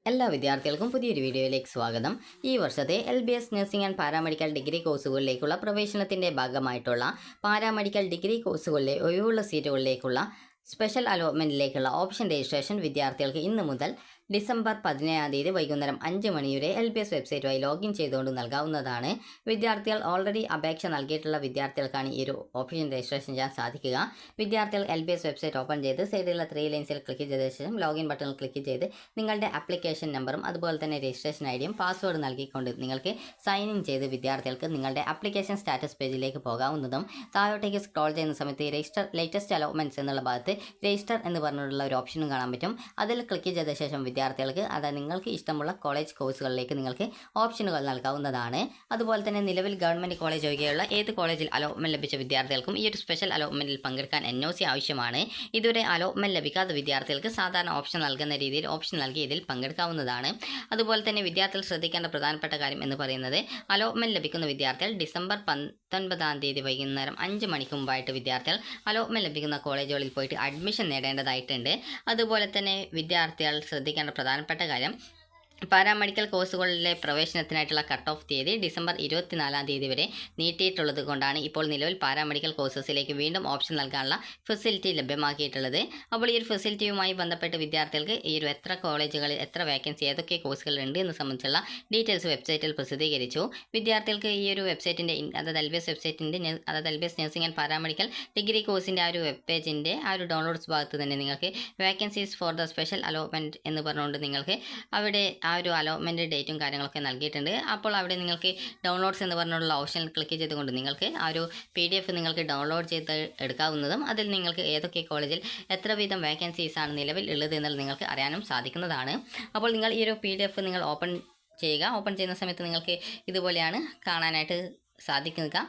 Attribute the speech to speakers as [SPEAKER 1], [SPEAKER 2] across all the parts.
[SPEAKER 1] എല്ലാ വിദ്യാർത്ഥികൾക്കും പുതിയൊരു വീഡിയോയിലേക്ക് സ്വാഗതം. ഈ വർഷത്തെ LBS nursing and paramedical degree കോഴ്സുകളിലേക്കുള്ള പ്രവേശനത്തിൻ്റെ ഭാഗമായിട്ടുള്ള പാരാമെഡിക്കൽ ഡിഗ്രി കോഴ്സുകളിലെ ഒഴിവുള്ള സീറ്റുകളിലേക്കുള്ള സ്പെഷ്യൽ അലോട്ട്മെൻറ്റിലേക്കുള്ള ഓപ്ഷൻ രജിസ്ട്രേഷൻ വിദ്യാർത്ഥികൾക്ക് ഇന്ന് മുതൽ ഡിസംബർ 17-ാം തീയതി വൈകുന്നേരം 5 മണി വരെ LBS വെബ്സൈറ്റുമായി ലോഗിൻ ചെയ്തുകൊണ്ട് നൽകാവുന്നതാണ്. വിദ്യാർത്ഥികൾ ഓൾറെഡി അപേക്ഷ നൽകിയിട്ടുള്ള വിദ്യാർത്ഥികൾക്കാണ് ഈ ഒരു ഓപ്ഷൻ രജിസ്ട്രേഷൻ ചെയ്യാൻ സാധിക്കുക. വിദ്യാർത്ഥികൾ LBS വെബ്സൈറ്റ് ഓപ്പൺ ചെയ്ത് സൈഡിലുള്ള 3 ലൈൻസിൽ ക്ലിക്ക് ചെയ്ത ശേഷം ലോഗിൻ ബട്ടണിൽ ക്ലിക്ക് ചെയ്ത് നിങ്ങളുടെ ആപ്ലിക്കേഷൻ നമ്പറും അതുപോലെ തന്നെ രജിസ്ട്രേഷൻ ഐഡിയും പാസ്വേഡ് നൽകിക്കൊണ്ട് നിങ്ങൾക്ക് സൈൻ ഇൻ ചെയ്ത് വിദ്യാർത്ഥികൾക്ക് നിങ്ങളുടെ ആപ്ലിക്കേഷൻ സ്റ്റാറ്റസ് പേജിലേക്ക് പോകാവുന്നതും താഴോട്ടേക്ക് സ്ക്രോൾ ചെയ്യുന്ന സമയത്ത് ലേറ്റസ്റ്റ് അലോട്ട്മെൻറ്റ്സ് എന്നുള്ള ഭാഗത്ത് രജിസ്റ്റർ എന്ന് പറഞ്ഞിട്ടുള്ള ഒരു ഓപ്ഷനും കാണാൻ പറ്റും. അതിൽ ക്ലിക്ക് ചെയ്ത ശേഷം വിദ്യാർത്ഥികൾക്ക് അതായത് നിങ്ങൾക്ക് ഇഷ്ടമുള്ള കോളേജ് കോഴ്സുകളിലേക്ക് നിങ്ങൾക്ക് ഓപ്ഷനുകൾ നൽകാവുന്നതാണ്. അതുപോലെ തന്നെ നിലവിൽ ഗവൺമെൻറ് കോളേജ് ഒഴികെയുള്ള ഏത് കോളേജിൽ അലോട്ട്മെൻറ്റ് ലഭിച്ച വിദ്യാർത്ഥികൾക്കും ഈ ഒരു സ്പെഷ്യൽ അലോട്ട്മെൻറ്റിൽ പങ്കെടുക്കാൻ NOC ആവശ്യമാണ്. ഇതുവരെ അലോട്ട്മെൻറ്റ് ലഭിക്കാത്ത വിദ്യാർത്ഥികൾക്ക് സാധാരണ ഓപ്ഷൻ നൽകുന്ന രീതിയിൽ ഓപ്ഷൻ നൽകി ഇതിൽ പങ്കെടുക്കാവുന്നതാണ്. അതുപോലെ തന്നെ വിദ്യാർത്ഥികൾ ശ്രദ്ധിക്കേണ്ട പ്രധാനപ്പെട്ട കാര്യം എന്ന് പറയുന്നത് അലോട്ട്മെൻറ്റ് ലഭിക്കുന്ന വിദ്യാർത്ഥികൾ ഡിസംബർ 19-ാം തീയതി വൈകുന്നേരം 5 മണിക്ക് മുമ്പായിട്ട് വിദ്യാർത്ഥികൾ അലോട്ട്മെൻറ്റ് ലഭിക്കുന്ന കോളേജുകളിൽ പോയിട്ട് അഡ്മിഷൻ നേടേണ്ടതായിട്ടുണ്ട്. അതുപോലെ തന്നെ വിദ്യാർത്ഥികൾ ശ്രദ്ധിക്കേണ്ട പ്രധാനപ്പെട്ട കാര്യം പാരാമെഡിക്കൽ കോഴ്സുകളിലെ പ്രവേശനത്തിനായിട്ടുള്ള കട്ട് ഓഫ് തീയതി ഡിസംബർ 24-ാം തീയതി വരെ നീട്ടിയിട്ടുള്ളത് കൊണ്ടാണ് ഇപ്പോൾ നിലവിൽ പാരാമെഡിക്കൽ കോഴ്സസിലേക്ക് വീണ്ടും ഓപ്ഷൻ നൽകാനുള്ള ഫെസിലിറ്റി ലഭ്യമാക്കിയിട്ടുള്ളത്. അപ്പോൾ ഈ ഒരു ഫെസിലിറ്റിയുമായി ബന്ധപ്പെട്ട് വിദ്യാർത്ഥികൾക്ക് ഈ ഒരു എത്ര കോളേജുകളിൽ എത്ര വേക്കൻസി ഏതൊക്കെ കോഴ്സുകളുണ്ട് എന്ന് സംബന്ധിച്ചുള്ള ഡീറ്റെയിൽസ് വെബ്സൈറ്റിൽ പ്രസിദ്ധീകരിച്ചു. വിദ്യാർത്ഥികൾക്ക് ഈ ഒരു വെബ്സൈറ്റിൻ്റെ അതായത് LBS വെബ്സൈറ്റിൻ്റെ അതായത് LBS nursing and paramedical degree കോഴ്സിൻ്റെ ആ ഒരു വെബ് പേജിൻ്റെ ആ ഒരു ഡൗൺലോഡ്സ് ഭാഗത്ത് തന്നെ നിങ്ങൾക്ക് vacancies for the special allotment എന്ന് പറഞ്ഞുകൊണ്ട് നിങ്ങൾക്ക് അവിടെ ആ ഒരു അലോട്ട്മെൻറ്റ് ഡേറ്റും കാര്യങ്ങളൊക്കെ നൽകിയിട്ടുണ്ട്. അപ്പോൾ അവിടെ നിങ്ങൾക്ക് ഡൗൺലോഡ്സ് എന്ന് പറഞ്ഞുള്ള ഓപ്ഷനിൽ ക്ലിക്ക് ചെയ്തുകൊണ്ട് നിങ്ങൾക്ക് ആ ഒരു PDF നിങ്ങൾക്ക് ഡൗൺലോഡ് ചെയ്ത് എടുക്കാവുന്നതും അതിൽ നിങ്ങൾക്ക് ഏതൊക്കെ കോളേജിൽ എത്ര വീതം വേക്കൻസീസ് ആണ് നിലവിൽ ഉള്ളത് എന്നുള്ളത് നിങ്ങൾക്ക് അറിയാനും സാധിക്കുന്നതാണ്. അപ്പോൾ നിങ്ങൾ ഈ ഒരു PDF നിങ്ങൾ ഓപ്പൺ ചെയ്യുക. ഓപ്പൺ ചെയ്യുന്ന സമയത്ത് നിങ്ങൾക്ക് ഇതുപോലെയാണ് കാണാനായിട്ട് സാധിക്കുക.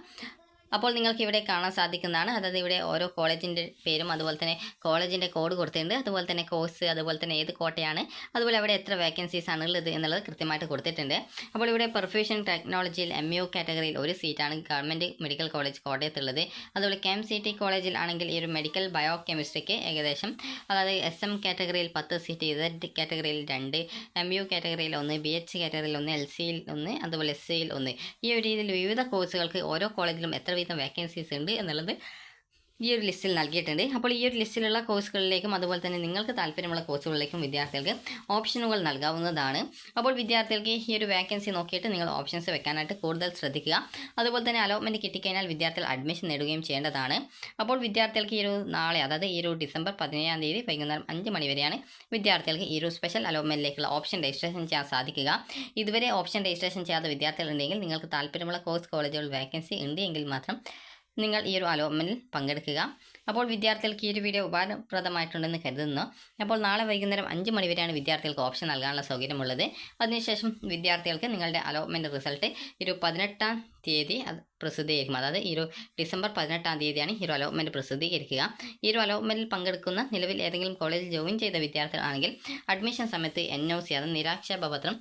[SPEAKER 1] അപ്പോൾ നിങ്ങൾക്ക് ഇവിടെ കാണാൻ സാധിക്കുന്നതാണ്. അതായത് ഇവിടെ ഓരോ കോളേജിൻ്റെ പേരും അതുപോലെ തന്നെ കോളേജിൻ്റെ കോഡ് കൊടുത്തിട്ടുണ്ട്. അതുപോലെ തന്നെ കോഴ്സ് അതുപോലെ തന്നെ ഏത് കോട്ടയാണ് അതുപോലെ അവിടെ എത്ര വേക്കൻസീസ് ആണ് ഉള്ളത് എന്നുള്ളത് കൃത്യമായിട്ട് കൊടുത്തിട്ടുണ്ട്. അപ്പോൾ ഇവിടെ പെർഫ്യൂഷൻ ടെക്നോളജിയിൽ MU കാറ്റഗറിയിൽ ഒരു സീറ്റാണ് ഗവൺമെൻറ് മെഡിക്കൽ കോളേജ് കോട്ടയത്തുള്ളത്. അതുപോലെ KMCT കോളേജിൽ ആണെങ്കിൽ ഈ ഒരു മെഡിക്കൽ ബയോ കെമിസ്ട്രിക്ക് ഏകദേശം അതായത് SM കാറ്റഗറിയിൽ 10 സീറ്റ്, Z കാറ്റഗറിയിൽ 2, MU കാറ്റഗറിയിൽ 1, BH കാറ്റഗറിയിൽ 1, LCയിൽ 1, അതുപോലെ SCയിൽ 1. ഈ ഒരു രീതിയിൽ വിവിധ കോഴ്സുകൾക്ക് ഓരോ കോളേജിലും എത്ര വീതം വേക്കൻസീസ് ഉണ്ട് എന്നുള്ളത് ഈ ഒരു ലിസ്റ്റിൽ നൽകിയിട്ടുണ്ട്. അപ്പോൾ ഈ ഒരു ലിസ്റ്റിലുള്ള കോഴ്സുകളിലേക്കും അതുപോലെ തന്നെ നിങ്ങൾക്ക് താല്പര്യമുള്ള കോഴ്സുകളിലേക്കും വിദ്യാർത്ഥികൾക്ക് ഓപ്ഷനുകൾ നൽകാവുന്നതാണ്. അപ്പോൾ വിദ്യാർത്ഥികൾക്ക് ഈ ഒരു വേക്കൻസി നോക്കിയിട്ട് നിങ്ങൾ ഓപ്ഷൻസ് വെക്കാനായിട്ട് കൂടുതൽ ശ്രദ്ധിക്കുക. അതുപോലെ തന്നെ അലോട്ട്മെൻറ്റ് കിട്ടിക്കഴിഞ്ഞാൽ വിദ്യാർത്ഥികൾ അഡ്മിഷൻ നേടുകയും ചെയ്യേണ്ടതാണ്. അപ്പോൾ വിദ്യാർത്ഥികൾക്ക് ഈ ഒരു നാളെ അതായത് ഈ ഒരു ഡിസംബർ 17-ാം തീയതി വൈകുന്നേരം 5 മണി വരെയാണ് വിദ്യാർത്ഥികൾക്ക് ഈ ഒരു സ്പെഷ്യൽ അലോട്ട്മെൻറ്റിലേക്കുള്ള ഓപ്ഷൻ രജിസ്ട്രേഷൻ ചെയ്യാൻ സാധിക്കുക. ഇതുവരെ ഓപ്ഷൻ രജിസ്ട്രേഷൻ ചെയ്യാത്ത വിദ്യാർത്ഥികളുണ്ടെങ്കിൽ നിങ്ങൾക്ക് താല്പര്യമുള്ള കോളേജുകൾ വേക്കൻസി ഉണ്ട് എങ്കിൽ മാത്രം നിങ്ങൾ ഈ ഒരു അലോട്ട്മെൻറ്റിൽ പങ്കെടുക്കുക. അപ്പോൾ വിദ്യാർത്ഥികൾക്ക് ഈ ഒരു വീഡിയോ ഉപകാരപ്രദമായിട്ടുണ്ടെന്ന് കരുതുന്നു. അപ്പോൾ നാളെ വൈകുന്നേരം 5 മണി വരെയാണ് വിദ്യാർത്ഥികൾക്ക് ഓപ്ഷൻ നൽകാനുള്ള സൗകര്യമുള്ളത്. അതിനുശേഷം വിദ്യാർത്ഥികൾക്ക് നിങ്ങളുടെ അലോട്ട്മെൻറ്റ് റിസൾട്ട് ഈ ഒരു 18-ാം തീയതി പ്രസിദ്ധീകരിക്കും. അതായത് ഈ ഒരു ഡിസംബർ 18-ാം തീയതിയാണ് ഈ ഒരു അലോട്ട്മെൻറ്റ് പ്രസിദ്ധീകരിക്കുക. ഈ ഒരു അലോട്ട്മെൻറ്റിൽ പങ്കെടുക്കുന്ന നിലവിൽ ഏതെങ്കിലും കോളേജിൽ ജോയിൻ ചെയ്ത വിദ്യാർത്ഥികളാണെങ്കിൽ അഡ്മിഷൻ സമയത്ത് NOC അതായത് നിരാക്ഷേപപത്രം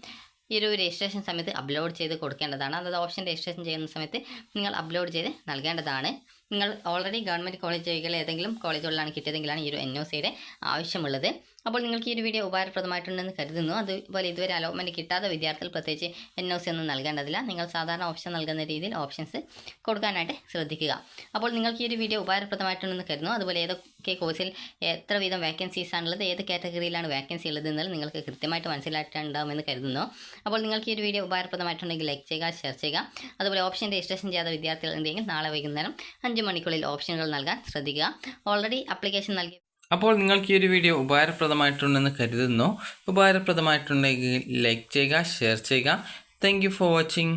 [SPEAKER 1] ഈ ഒരു രജിസ്ട്രേഷൻ സമയത്ത് അപ്ലോഡ് ചെയ്ത് കൊടുക്കേണ്ടതാണ്. അതായത് ഓപ്ഷൻ രജിസ്ട്രേഷൻ ചെയ്യുന്ന സമയത്ത് നിങ്ങൾ അപ്ലോഡ് ചെയ്ത് നൽകേണ്ടതാണ്. നിങ്ങൾ ഓൾറെഡി ഗവൺമെൻറ് കോളേജ് ഒഴികെയുള്ള ഏതെങ്കിലും കോളേജുകളിലാണ് കിട്ടിയതെങ്കിലാണ് ഈ ഒരു NOCയുടെ ആവശ്യമുള്ളത്. അപ്പോൾ നിങ്ങൾക്ക് ഈ ഒരു വീഡിയോ ഉപകാരപ്രദമായിട്ടുണ്ടെന്ന് കരുതുന്നു. അതുപോലെ ഇതുവരെ അലോട്ട്മെൻറ്റ് കിട്ടാത്ത വിദ്യാർത്ഥികൾ പ്രത്യേകിച്ച് NOC ഒന്നും നൽകേണ്ടതില്ല. നിങ്ങൾ സാധാരണ ഓപ്ഷൻ നൽകുന്ന രീതിയിൽ ഓപ്ഷൻസ് കൊടുക്കാനായിട്ട് ശ്രദ്ധിക്കുക. അപ്പോൾ നിങ്ങൾക്ക് ഈ ഒരു വീഡിയോ ഉപകാരപ്രദമായിട്ടുണ്ടെന്ന് കരുതുന്നു. അതുപോലെ ഏതൊക്കെ കോഴ്സിൽ എത്ര വീതം വേക്കൻസീസ് ആണുള്ളത്, ഏത് കാറ്റഗറിയിലാണ് വേക്കൻസി ഉള്ളത് എന്നുള്ളത് നിങ്ങൾക്ക് കൃത്യമായിട്ട് മനസ്സിലായിട്ടുണ്ടാകുമെന്ന് കരുതുന്നു. അപ്പോൾ നിങ്ങൾക്ക് ഈ ഒരു വീഡിയോ ഉപകാരപ്രദമായിട്ടുണ്ടെങ്കിൽ ലൈക്ക് ചെയ്യുക, ഷെയർ ചെയ്യുക. അതുപോലെ ഓപ്ഷൻ രജിസ്ട്രേഷൻ ചെയ്യാത്ത വിദ്യാർത്ഥികൾ ഉണ്ടെങ്കിൽ നാളെ വൈകുന്നേരം 5 മണിക്കുള്ളിൽ ഓപ്ഷനുകൾ നൽകാൻ ശ്രദ്ധിക്കുക. ഓൾറെഡി ആപ്ലിക്കേഷൻ നൽകി.
[SPEAKER 2] അപ്പോൾ നിങ്ങൾക്ക് ഈ ഒരു വീഡിയോ ഉപകാരപ്രദമായിട്ടുണ്ടെന്ന് കരുതുന്നു. ഉപകാരപ്രദമായിട്ടുണ്ടെങ്കിൽ ലൈക്ക് ചെയ്യുക, ഷെയർ ചെയ്യുക. Thank you for watching.